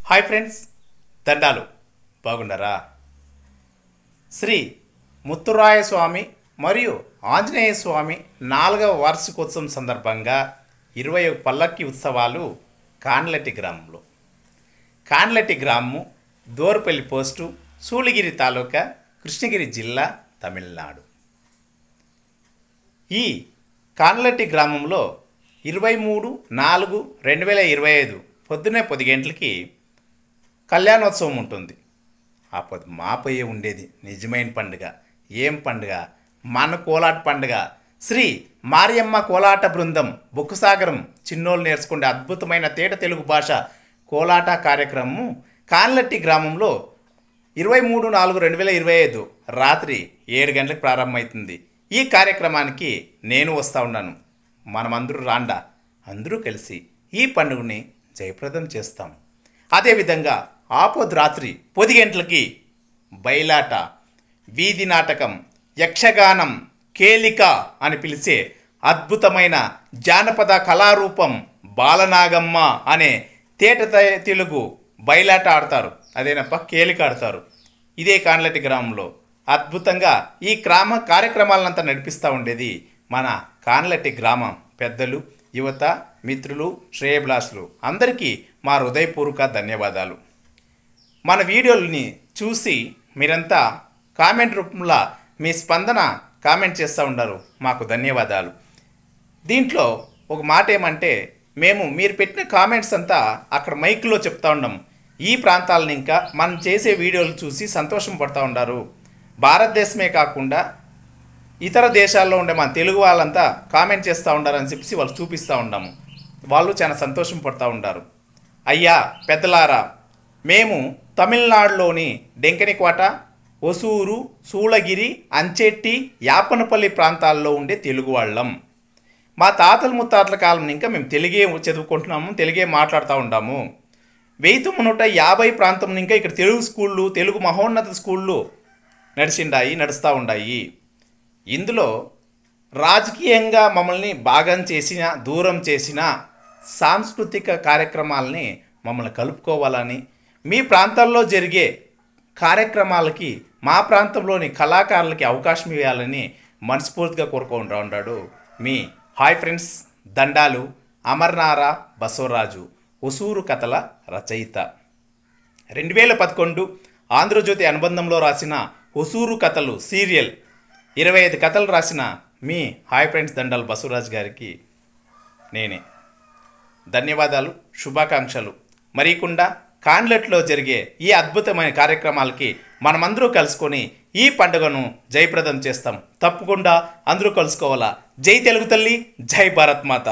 Hi friends, దండాలు బాగున్నారా? శ్రీ ముత్తురాయ స్వామి మరియు ఆంజనేయ స్వామి 4వ వార్షికోత్సవం సందర్భంగా 21 పల్లకి ఉత్సవాలు కాన్లెట్టి గ్రామంలో. కాన్లెట్టి గ్రామము దోర్పల్లి పోస్టు, సూళగిరి తాలూకా, కృష్ణగిరి జిల్లా, తమిళనాడు. ఈ కాన్లెట్టి గ్రామంలో 23/4/2025 పొద్దున్నే 10 గంటలకి కళ్యాణోత్సవం ఉంటుంది. ఆ పొద్దు మాపయ్యే ఉండేది నిజమైన పండుగ. ఏం పండుగ? మన కోలాట పండుగ. శ్రీ మారియమ్మ కోలాట బృందం బుక్కసాగరం చిన్నోళ్ళు నేర్చుకునే అద్భుతమైన తేట తెలుగు భాష కోలాట కార్యక్రమము కాన్లెట్టి గ్రామంలో 23/4/2025 రాత్రి 7 గంటలకు ప్రారంభమవుతుంది. ఈ కార్యక్రమానికి నేను వస్తూ ఉన్నాను. మనమందరూ రాండా, అందరూ కలిసి ఈ పండుగని జయప్రదం చేస్తాం. అదేవిధంగా ఆపొద్దు రాత్రి 10 గంటలకి బయలాట, వీధి నాటకం, యక్షగానం, కేలిక అని పిలిచే అద్భుతమైన జానపద కళారూపం బాలనాగమ్మ అనే తేట తెలుగు బయలాట ఆడతారు. అదేనప్ప కేలిక ఆడతారు. ఇదే కాన్లెట్టి గ్రామంలో అద్భుతంగా ఈ గ్రామ కార్యక్రమాలంతా నడిపిస్తూ ఉండేది మన కాన్లెట్టి గ్రామం పెద్దలు, యువత, మిత్రులు, శ్రేయభిలాషులు అందరికీ మా హృదయపూర్వక ధన్యవాదాలు. మన వీడియోలని చూసి మీరంతా కామెంట్ రూపంలో మీ స్పందన కామెంట్ చేస్తూ ఉన్నారు. మాకు ధన్యవాదాలు. దీంట్లో ఒక మాట ఏమంటే, మీరు పెట్టిన కామెంట్స్ అంతా అక్కడ మైక్లో చెప్తా ఉన్నాం. ఈ ప్రాంతాలను ఇంకా మనం చేసే వీడియోలు చూసి సంతోషం పడుతూ ఉన్నారు. భారతదేశమే కాకుండా ఇతర దేశాల్లో ఉండే మన తెలుగు వాళ్ళంతా కామెంట్ చేస్తూ ఉండారని చెప్పి వాళ్ళు చూపిస్తూ ఉన్నాము. వాళ్ళు చాలా సంతోషం పడుతూ ఉంటారు. అయ్యా పెద్దలారా, మేము తమిళనాడులోని డెంకనికోట, ఒసూరు, సూళగిరి, అంచెట్టి, యాపనపల్లి ప్రాంతాల్లో ఉండే తెలుగు వాళ్ళం. మా తాతల ముత్తాతల కాలం ఇంకా మేము తెలుగే చదువుకుంటున్నాము, తెలుగే మాట్లాడుతూ ఉంటాము. 1950 ప్రాంతం ఇంకా ఇక్కడ తెలుగు స్కూళ్ళు, తెలుగు మహోన్నత స్కూళ్ళు నడుస్తూ ఉన్నాయి. ఇందులో రాజకీయంగా మమ్మల్ని భాగం చేసిన, దూరం చేసిన సాంస్కృతిక కార్యక్రమాలని మమ్మల్ని కలుపుకోవాలని, మీ ప్రాంతాల్లో జరిగే కార్యక్రమాలకి మా ప్రాంతంలోని కళాకారులకి అవకాశం ఇవ్వాలని మనస్ఫూర్తిగా కోరుకుంటూ ఉన్నాడు మీ హాయ్ ఫ్రెండ్స్, దండాలు అమర్నార బసవరాజు, ఒసూరు కథల రచయిత. 2011 ఆంధ్రజ్యోతి అనుబంధంలో రాసిన ఒసూరు కథలు సీరియల్ 25 కథలు రాసిన మీ హాయ్ ఫ్రెండ్స్ దండాలు బసవరాజు గారికి నేనే ధన్యవాదాలు, శుభాకాంక్షలు. మరికుండా కాన్లెట్లో జరిగే ఈ అద్భుతమైన కార్యక్రమాలకి మనమందరూ కలుసుకొని ఈ పండుగను జయప్రదం చేస్తాం. తప్పకుండా అందరూ కలుసుకోవాలా. జై తెలుగు తల్లి, జై భారత్ మాత.